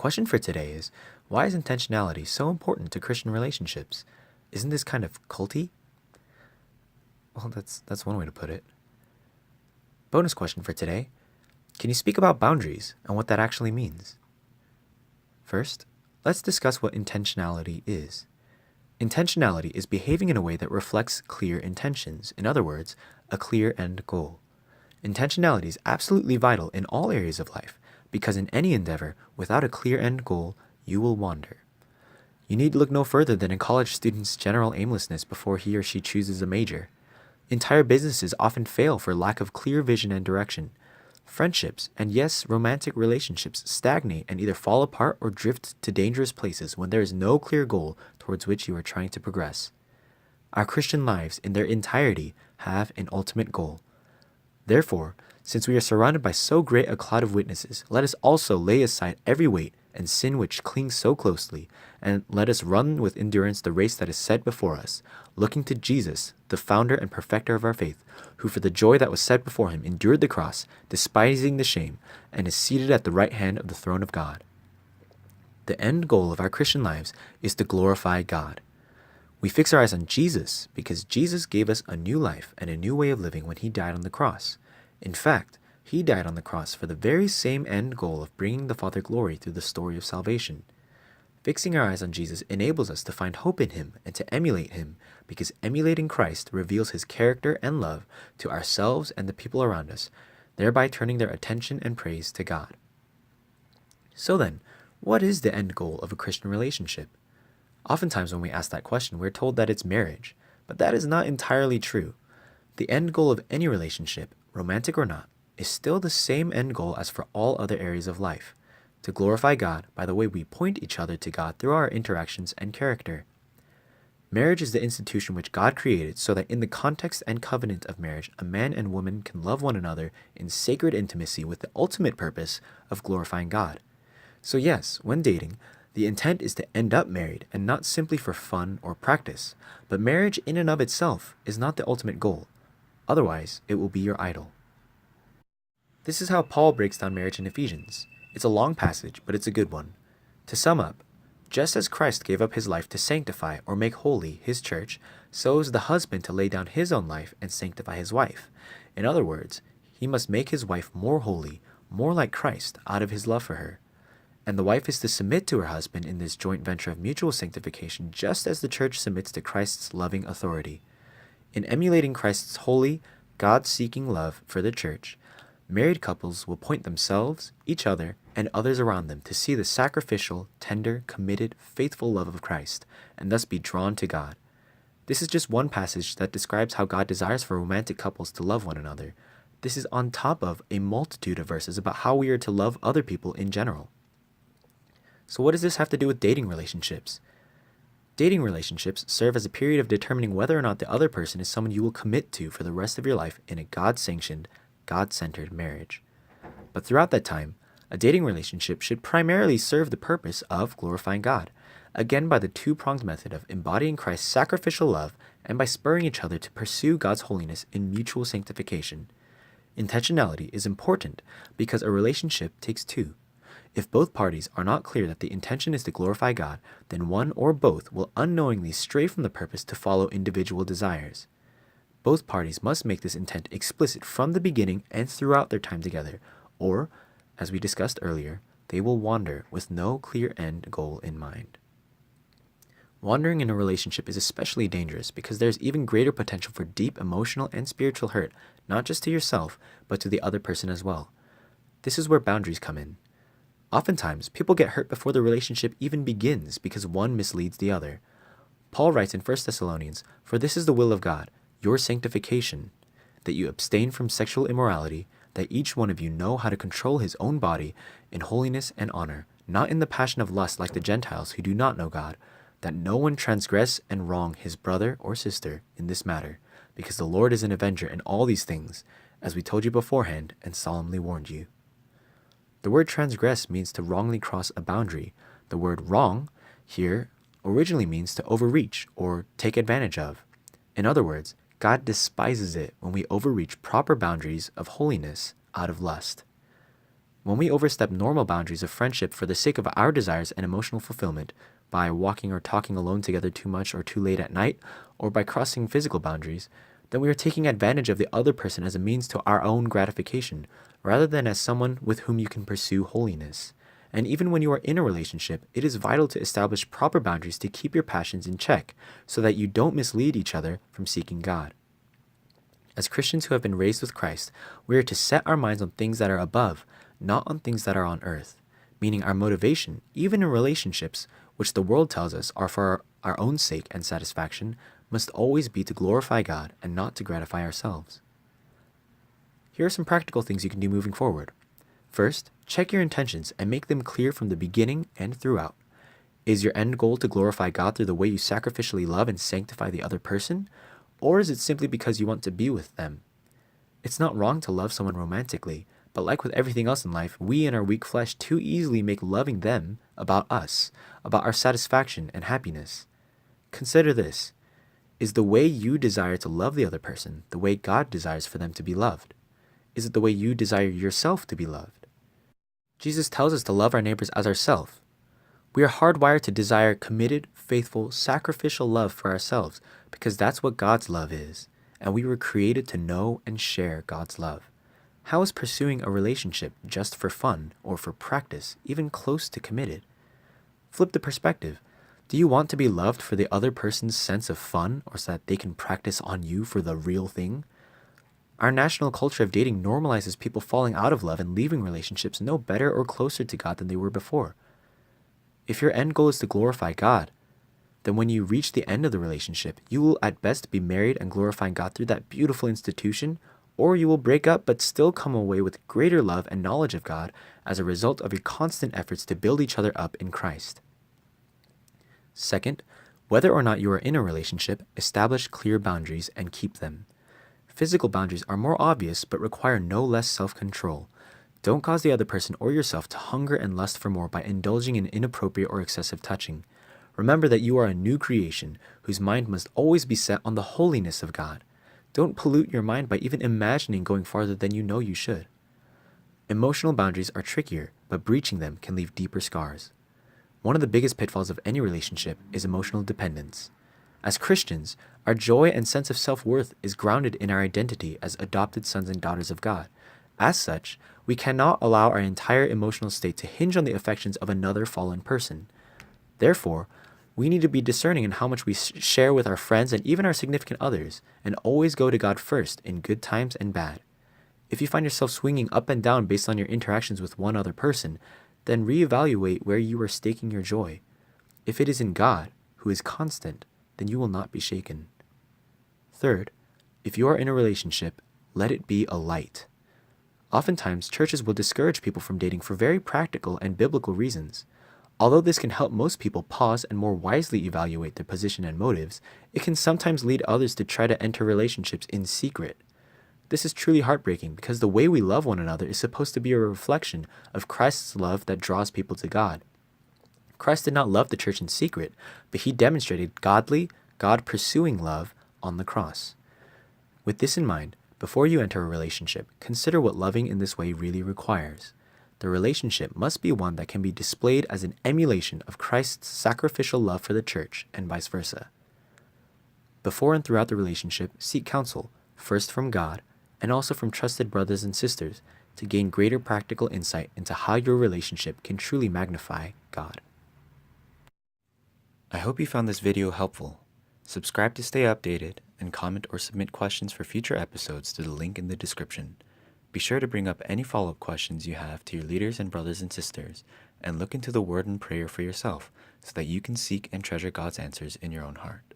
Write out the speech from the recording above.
question for today is, why is intentionality so important to Christian relationships? Isn't this kind of culty? Well, that's one way to put it. Bonus question for today. Can you speak about boundaries and what that actually means? First, let's discuss what intentionality is. Intentionality is behaving in a way that reflects clear intentions. In other words, a clear end goal. Intentionality is absolutely vital in all areas of life, because in any endeavor, without a clear end goal, you will wander. You need look no further than a college student's general aimlessness before he or she chooses a major. Entire businesses often fail for lack of clear vision and direction. Friendships, and yes, romantic relationships, stagnate and either fall apart or drift to dangerous places when there is no clear goal towards which you are trying to progress. Our Christian lives in their entirety have an ultimate goal. Therefore, since we are surrounded by so great a cloud of witnesses, let us also lay aside every weight and sin which clings so closely, and let us run with endurance the race that is set before us, looking to Jesus, the founder and perfecter of our faith, who for the joy that was set before him endured the cross, despising the shame, and is seated at the right hand of the throne of God. The end goal of our Christian lives is to glorify God. We fix our eyes on Jesus because Jesus gave us a new life and a new way of living when he died on the cross. In fact, he died on the cross for the very same end goal of bringing the Father glory through the story of salvation. Fixing our eyes on Jesus enables us to find hope in him and to emulate him, because emulating Christ reveals his character and love to ourselves and the people around us, thereby turning their attention and praise to God. So then, what is the end goal of a Christian relationship? Oftentimes when we ask that question, we're told that it's marriage, but that is not entirely true. The end goal of any relationship, romantic or not, is still the same end goal as for all other areas of life, to glorify God by the way we point each other to God through our interactions and character. Marriage is the institution which God created so that in the context and covenant of marriage, a man and woman can love one another in sacred intimacy with the ultimate purpose of glorifying God. So yes, when dating, the intent is to end up married and not simply for fun or practice, but marriage in and of itself is not the ultimate goal. Otherwise, it will be your idol. This is how Paul breaks down marriage in Ephesians. It's a long passage, but it's a good one. To sum up, just as Christ gave up his life to sanctify or make holy his church, so is the husband to lay down his own life and sanctify his wife. In other words, he must make his wife more holy, more like Christ, out of his love for her. And the wife is to submit to her husband in this joint venture of mutual sanctification, just as the church submits to Christ's loving authority. In emulating Christ's holy, God-seeking love for the church, married couples will point themselves, each other, and others around them to see the sacrificial, tender, committed, faithful love of Christ, and thus be drawn to God. This is just one passage that describes how God desires for romantic couples to love one another. This is on top of a multitude of verses about how we are to love other people in general. So what does this have to do with dating relationships? Dating relationships serve as a period of determining whether or not the other person is someone you will commit to for the rest of your life in a God-sanctioned, God-centered marriage. But throughout that time, a dating relationship should primarily serve the purpose of glorifying God, again by the two-pronged method of embodying Christ's sacrificial love and by spurring each other to pursue God's holiness in mutual sanctification. Intentionality is important because a relationship takes two. If both parties are not clear that the intention is to glorify God, then one or both will unknowingly stray from the purpose to follow individual desires. Both parties must make this intent explicit from the beginning and throughout their time together, or, as we discussed earlier, they will wander with no clear end goal in mind. Wandering in a relationship is especially dangerous because there is even greater potential for deep emotional and spiritual hurt, not just to yourself, but to the other person as well. This is where boundaries come in. Oftentimes, people get hurt before the relationship even begins because one misleads the other. Paul writes in 1 Thessalonians, "For this is the will of God, your sanctification, that you abstain from sexual immorality, that each one of you know how to control his own body in holiness and honor, not in the passion of lust like the Gentiles who do not know God, that no one transgress and wrong his brother or sister in this matter, because the Lord is an avenger in all these things, as we told you beforehand and solemnly warned you." The word transgress means to wrongly cross a boundary. The word wrong here originally means to overreach or take advantage of. In other words, God despises it when we overreach proper boundaries of holiness out of lust. When we overstep normal boundaries of friendship for the sake of our desires and emotional fulfillment, by walking or talking alone together too much or too late at night, or by crossing physical boundaries, then we are taking advantage of the other person as a means to our own gratification, rather than as someone with whom you can pursue holiness. And even when you are in a relationship, it is vital to establish proper boundaries to keep your passions in check, so that you don't mislead each other from seeking God. As Christians who have been raised with Christ, we are to set our minds on things that are above, not on things that are on earth, meaning our motivation, even in relationships, which the world tells us are for our own sake and satisfaction, must always be to glorify God and not to gratify ourselves. Here are some practical things you can do moving forward. First, check your intentions and make them clear from the beginning and throughout. Is your end goal to glorify God through the way you sacrificially love and sanctify the other person? Or is it simply because you want to be with them? It's not wrong to love someone romantically, but like with everything else in life, we in our weak flesh too easily make loving them about us, about our satisfaction and happiness. Consider this. Is the way you desire to love the other person the way God desires for them to be loved? Is it the way you desire yourself to be loved? Jesus tells us to love our neighbors as ourselves. We are hardwired to desire committed, faithful, sacrificial love for ourselves because that's what God's love is, and we were created to know and share God's love. How is pursuing a relationship just for fun or for practice even close to committed? Flip the perspective. Do you want to be loved for the other person's sense of fun or so that they can practice on you for the real thing? Our national culture of dating normalizes people falling out of love and leaving relationships no better or closer to God than they were before. If your end goal is to glorify God, then when you reach the end of the relationship, you will at best be married and glorifying God through that beautiful institution, or you will break up but still come away with greater love and knowledge of God as a result of your constant efforts to build each other up in Christ. Second, whether or not you are in a relationship, establish clear boundaries and keep them. Physical boundaries are more obvious but require no less self-control. Don't cause the other person or yourself to hunger and lust for more by indulging in inappropriate or excessive touching. Remember that you are a new creation whose mind must always be set on the holiness of God. Don't pollute your mind by even imagining going farther than you know you should. Emotional boundaries are trickier, but breaching them can leave deeper scars. One of the biggest pitfalls of any relationship is emotional dependence. As Christians, our joy and sense of self-worth is grounded in our identity as adopted sons and daughters of God. As such, we cannot allow our entire emotional state to hinge on the affections of another fallen person. Therefore, we need to be discerning in how much we share with our friends and even our significant others, and always go to God first in good times and bad. If you find yourself swinging up and down based on your interactions with one other person, then reevaluate where you are staking your joy. If it is in God, who is constant, then you will not be shaken. Third, if you are in a relationship, let it be a light. Oftentimes, churches will discourage people from dating for very practical and biblical reasons. Although this can help most people pause and more wisely evaluate their position and motives, it can sometimes lead others to try to enter relationships in secret. This is truly heartbreaking because the way we love one another is supposed to be a reflection of Christ's love that draws people to God. Christ did not love the church in secret, but he demonstrated godly, God-pursuing love on the cross. With this in mind, before you enter a relationship, consider what loving in this way really requires. The relationship must be one that can be displayed as an emulation of Christ's sacrificial love for the church, and vice versa. Before and throughout the relationship, seek counsel, first from God, and also from trusted brothers and sisters, to gain greater practical insight into how your relationship can truly magnify God. I hope you found this video helpful. Subscribe to stay updated, and comment or submit questions for future episodes to the link in the description. Be sure to bring up any follow-up questions you have to your leaders and brothers and sisters, and look into the Word and prayer for yourself so that you can seek and treasure God's answers in your own heart.